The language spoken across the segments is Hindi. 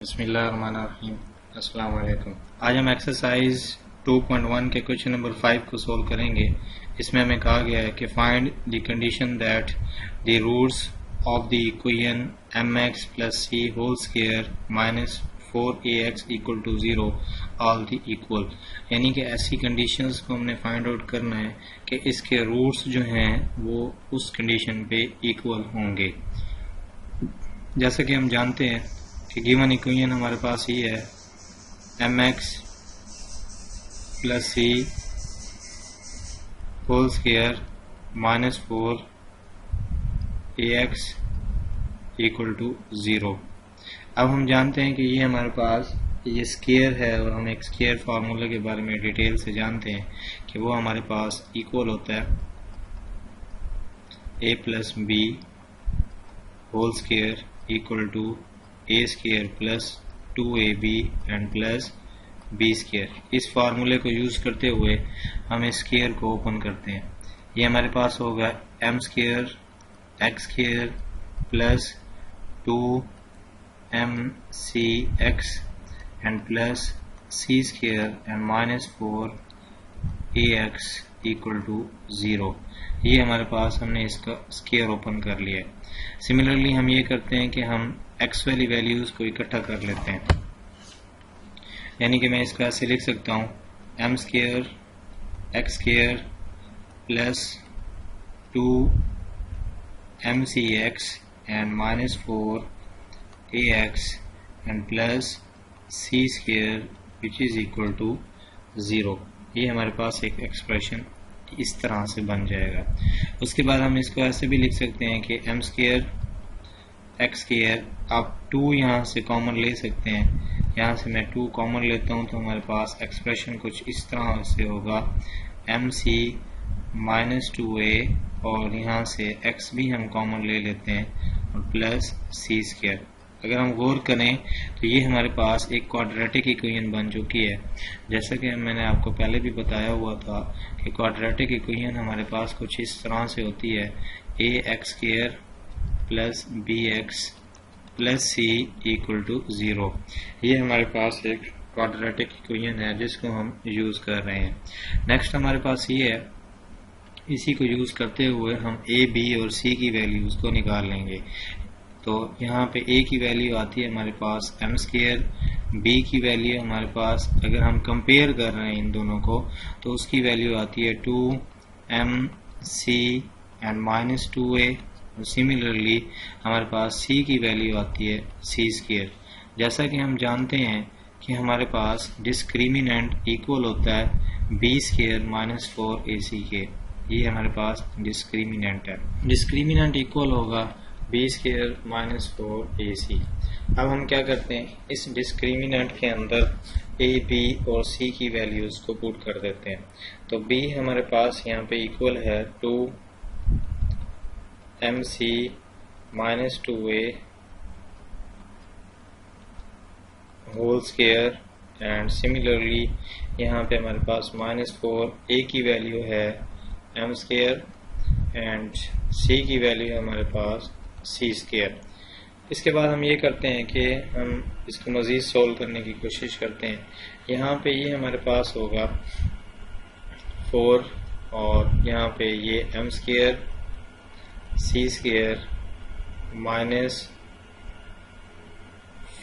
बिस्मिल्लाहिर्रहमानिर्रहीम। अस्सलाम वालेकुम। आज हम एक्सरसाइज 2.1 के क्वेश्चन नंबर 5 को सोल्व करेंगे। इसमें हमें कहा गया है कि find the condition that the roots of the equation mx plus c whole square minus 4ax equal to 0 all the equal, यानी कि ऐसी कंडीशंस को हमने फाइंड आउट करना है कि इसके रूट्स जो हैं वो उस कंडीशन पे इक्वल होंगे। जैसा कि हम जानते हैं कि गिवन इक्वेशन हमारे पास ये है mx plus C whole square minus 4ax equal to 0। अब हम जानते हैं कि ये हमारे पास ये स्क्वायर है और हम एक स्क्वायर फार्मूला के बारे में डिटेल से जानते हैं कि वो हमारे पास इक्वल होता है a plus B whole square equal to a square plus 2ab and plus b square. इस फार्मूले को यूज करते हुए हम इस स्क्वायर को ओपन करते हैं। ये हमारे पास होगा m square x square plus 2mcx and plus c square and minus 4ax equal to 0। ये हमारे पास हमने इसका स्क्वायर ओपन कर लिया है। सिमिलरली हम ये करते हैं कि हम x वाली वैल्यूज को इकट्ठा कर लेते हैं, यानी कि मैं इसको ऐसे लिख सकता हूँ m square x square plus 2mcx and minus 4ax and plus c square which is equal to 0। ये हमारे पास एक एक्सप्रेशन इस तरह से बन जाएगा। उसके बाद हम इसको ऐसे भी लिख सकते हैं कि m स्क्वायर x स्क्वायर, आप 2 यहाँ से कॉमन ले सकते हैं। यहाँ से मैं 2 कॉमन लेता हूँ तो हमारे पास एक्सप्रेशन कुछ इस तरह से होगा mc माइनस 2a और यहाँ से x भी हम कॉमन ले लेते हैं और प्लस c स्क्वायर। अगर हम गौर करें तो ये हमारे पास एक क्वाड्रेटिक इक्वेशन बन चुकी है। जैसा कि मैंने आपको पहले भी बताया हुआ था कि क्वाड्रेटिक इक्वेशन हमारे पास कुछ इस तरह से होती है ax square plus bx plus c equal to 0। ये हमारे पास एक क्वाड्रेटिक इक्वेशन है जिसको हम यूज कर रहे हैं। नेक्स्ट हमारे पास ये है, इसी को यूज करते हुए हम a, b और c की वैल्यूज को निकाल लेंगे। तो यहाँ पे a की वैल्यू आती है हमारे पास m स्क्वायर, b की वैल्यू हमारे पास अगर हम कंपेयर कर रहे हैं इन दोनों को तो उसकी वैल्यू आती है 2mc and minus 2a। Similarly हमारे पास c की वैल्यू आती है c स्क्वायर। जैसा कि हम जानते हैं कि हमारे पास डिस्क्रिमिनेंट इक्वल होता है b स्क्वायर माइनस 4ac के। ये हमारे पास डिस्क्रिमिनेंट है। डिस्क्रिमिनेंट इक्वल होगा b स्क्वायर माइनस 4ac। अब हम क्या करते हैं, इस डिस्क्रिमिनेंट के अंदर a, b और c की वैल्यूज को पुट कर देते हैं। तो b हमारे पास यहाँ पे इक्वल है 2mc minus 2a whole square and similarly यहाँ पे हमारे पास माइनस 4a की वैल्यू है m स्क्वायर एंड c की वैल्यू है हमारे पास c स्क्वायर। इसके बाद हम ये करते हैं कि हम इसको मज़ीद सोल्व करने की कोशिश करते हैं। यहाँ पे ये हमारे पास होगा 4 और यहाँ पे ये m square c square minus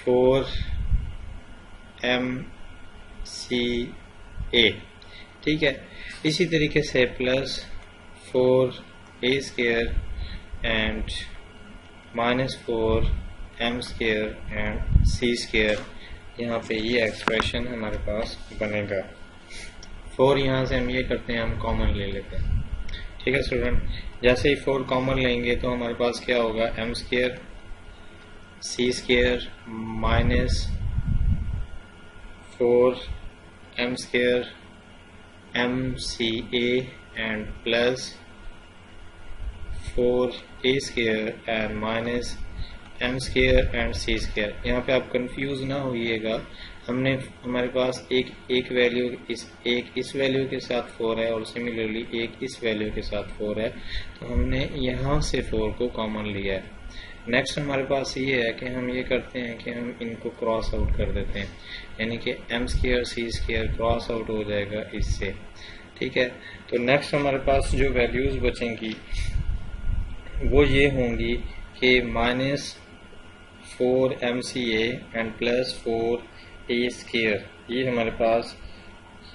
4mca, ठीक है। इसी तरीके से plus 4a square and minus 4m square and c square. यहाँ पे ये एक्सप्रेशन हमारे पास बनेगा। 4 यहाँ से हम ये करते हैं, हम कॉमन ले लेते हैं, ठीक है स्टूडेंट। जैसे ही 4 कॉमन लेंगे तो हमारे पास क्या होगा m square c square minus 4m square mca and plus 4a square and minus m square and c square. यहाँ पे आप कंफ्यूज ना होइएगा, हमारे पास एक वैल्यू इस वैल्यू के साथ 4 है और सिमिलरली एक इस वैल्यू के साथ 4 है, तो हमने यहाँ से 4 को कॉमन लिया है। नेक्स्ट हमारे पास ये है कि हम ये करते हैं कि हम इनको क्रॉस आउट कर देते हैं, यानी कि m square c square cross out हो जाएगा इससे, ठीक है। तो नेक्स्ट हमारे पास जो वैल्यूज बचेंगी वो ये होंगी कि -4mca एंड +4a स्क्वायर, ये हमारे पास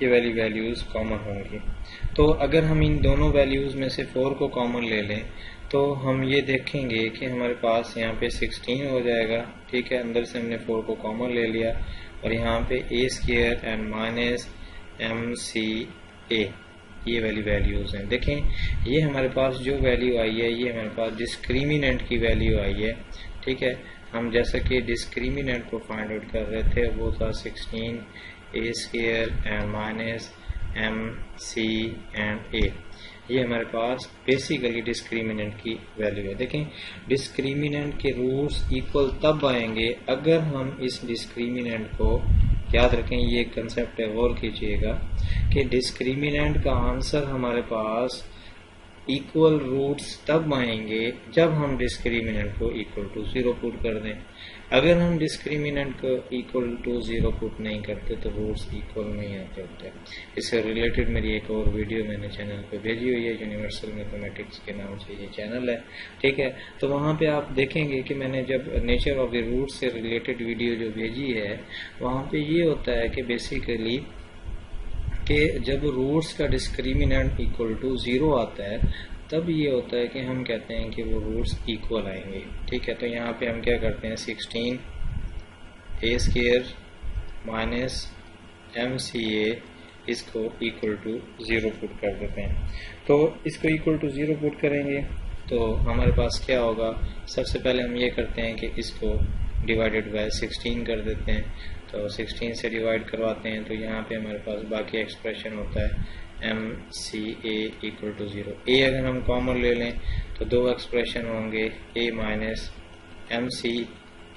ये वाली वैल्यूज कॉमन होंगी। तो अगर हम इन दोनों वैल्यूज में से 4 को कॉमन ले लें तो हम ये देखेंगे कि हमारे पास यहाँ पे 16 हो जाएगा, ठीक है। अंदर से हमने 4 को कॉमन ले लिया और यहाँ पे a स्क्वायर एंड -mca ये वाली वैल्यूज हैं। देखें ये हमारे पास जो वैल्यू आई है ये हमारे पास डिस्क्रिमिनेंट की वैल्यू आई है, ठीक है। हम जैसा कि डिस्क्रिमिनेंट को फाइंड आउट कर रहे थे वो था 16a square and -mc and a, ये हमारे पास बेसिकली डिस्क्रिमिनेंट की वैल्यू है। देखें डिस्क्रिमिनेंट के रूट्स इक्वल तब आएंगे अगर हम इस डिस्क्रिमिनेंट को, याद रखें ये कंसेप्ट है, गौर कीजिएगा कि डिस्क्रिमिनेंट का आंसर हमारे पास इक्वल रूट्स तब आएंगे जब हम डिस्क्रिमिनेंट को इक्वल टू 0 पुट कर दें। अगर हम डिस्क्रिमिनेंट को इक्वल टू 0 पुट नहीं करते तो रूट्स इक्वल नहीं आते होते। इससे रिलेटेड मेरी एक और वीडियो मैंने चैनल पे भेजी हुई है, यूनिवर्सल मैथमेटिक्स के नाम से ये चैनल है, ठीक है। तो वहाँ पे आप देखेंगे कि मैंने जब नेचर ऑफ द रूट से रिलेटेड वीडियो जो भेजी है वहाँ पे ये होता है कि बेसिकली कि जब रूट्स का डिस्क्रिमिनेंट इक्वल टू 0 आता है तब ये होता है कि हम कहते हैं कि वो रूट्स इक्वल आएंगे, ठीक है। तो यहाँ पे हम क्या करते हैं 16a स्क्वायर -mca इसको इक्वल टू 0 पुट कर देते हैं। तो इसको इक्वल टू 0 पुट करेंगे तो हमारे पास क्या होगा, सबसे पहले हम ये करते हैं कि इसको डिवाइडेड बाय 16 कर देते हैं। तो 16 से डिवाइड करवाते हैं तो यहाँ पे हमारे पास बाकी एक्सप्रेशन होता है mca इक्वल टू 0। a अगर हम कॉमन ले लें तो दो एक्सप्रेशन होंगे a minus mc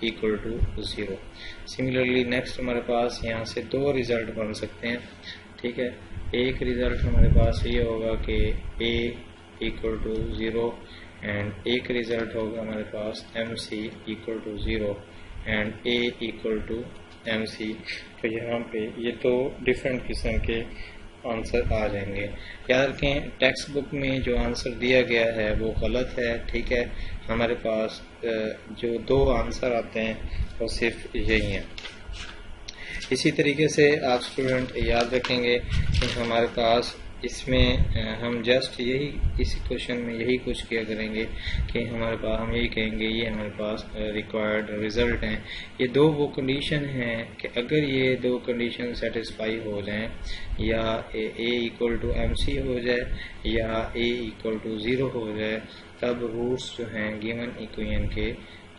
equal to 0। Similarly next हमारे पास यहाँ से दो रिजल्ट बन सकते हैं, ठीक है। एक रिजल्ट हमारे पास ये होगा कि a इक्वल टू 0 एंड एक रिजल्ट होगा हमारे पास mc equal to 0 and a equal to mc। तो यहाँ पे ये दो डिफरेंट किस्म के आंसर आ जाएंगे। याद रखें टेक्स्ट बुक में जो आंसर दिया गया है वो गलत है, ठीक है। हमारे पास जो दो आंसर आते हैं वो सिर्फ यही हैं। इसी तरीके से आप स्टूडेंट याद रखेंगे कि हमारे पास इसमें हम जस्ट यही इस क्वेश्चन में यही कुछ किया करेंगे कि हमारे पास हम यही कहेंगे ये हमारे पास रिक्वायर्ड रिजल्ट हैं। ये दो वो कंडीशन हैं कि अगर ये दो कंडीशन सेटिस्फाई हो जाएं या a इक्वल टू mc हो जाए या a इक्वल टू 0 हो जाए तब रूट्स जो हैं गिवन इक्वेशन के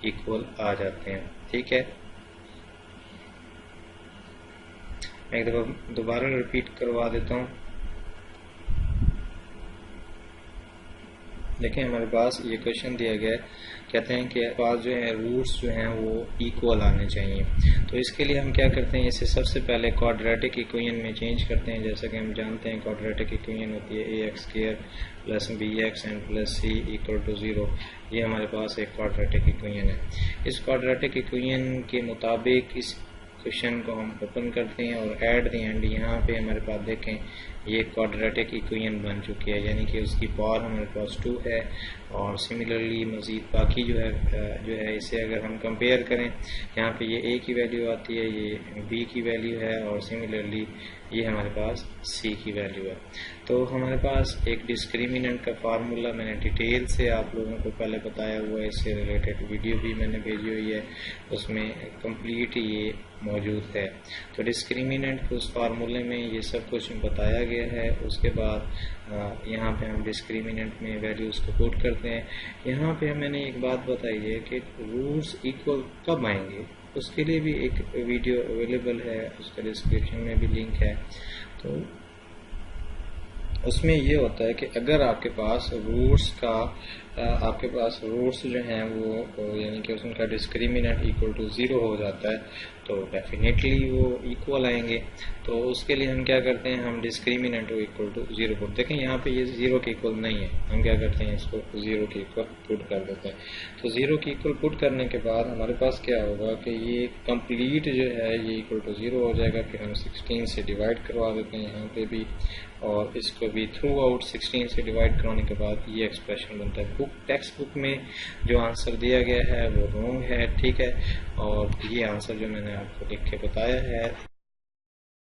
इक्वल आ जाते हैं, ठीक है। एक दफा दोबारा रिपीट करवा देता हूँ। देखें हमारे पास ये क्वेश्चन दिया गया है, कहते हैं कि पास जो है रूट्स जो हैं वो इक्वल आने चाहिए। तो इसके लिए हम क्या करते हैं, इसे सबसे पहले क्वाड्रेटिक इक्वेशन में चेंज करते हैं। जैसा कि हम जानते हैं क्वाड्रेटिक इक्वेशन होती है ax square plus bx and plus c equal to 0। ये हमारे पास एक क्वाड्रेटिक इक्वेशन है। इस क्वाड्रेटिक इक्वेशन के मुताबिक इस क्वेश्चन को हम ओपन करते हैं और एट द एंड यहाँ पे हमारे पास देखें ये क्वाड्रेटिक इक्वेशन बन चुकी है, यानी कि उसकी पावर हमारे पास 2 है। और सिमिलरली मज़ीद बाकी जो है इसे अगर हम कंपेयर करें यहाँ पे ये a की वैल्यू आती है, ये b की वैल्यू है और सिमिलरली ये हमारे पास c की वैल्यू है। तो हमारे पास एक डिस्क्रिमिनेंट का फार्मूला मैंने डिटेल से आप लोगों को पहले बताया हुआ है, इससे रिलेटेड वीडियो भी मैंने भेजी हुई है, उसमें कंप्लीट ये मौजूद है। तो डिस्क्रिमिनेंट के उस फार्मूले में ये सब कुछ बताया गया है। उसके बाद यहाँ पे हम डिस्क्रिमिनेंट में वैल्यूज़ को पुट करते हैं। यहाँ पे मैंने एक बात बताई है कि रूट्स इक्वल कब आएंगे, उसके लिए भी एक वीडियो अवेलेबल है, उसका डिस्क्रिप्शन में भी लिंक है। तो उसमें ये होता है कि अगर आपके पास रूट्स जो हैं वो यानी कि उनका डिस्क्रिमिनेंट इक्वल टू 0 हो जाता है तो डेफिनेटली वो इक्वल आएंगे। तो उसके लिए हम क्या करते हैं, हम डिस्क्रिमिनेंट को इक्वल टू 0 पुट, देखें यहाँ पे ये 0 के इक्वल नहीं है, हम क्या करते हैं इसको 0 के इक्वल पुट कर देते हैं। तो 0 के इक्वल पुट करने के बाद हमारे पास क्या होगा कि ये कंप्लीट जो है ये इक्वल टू 0 हो जाएगा। फिर हम 16 से डिवाइड करवा देते हैं यहाँ पे भी, और इसको भी थ्रू आउट 16 से डिवाइड करवाने के बाद ये एक्सप्रेशन बनता है। टेक्स्ट बुक में जो आंसर दिया गया है वो रॉन्ग है, ठीक है, और ये आंसर जो मैंने आपको लिख के बताया है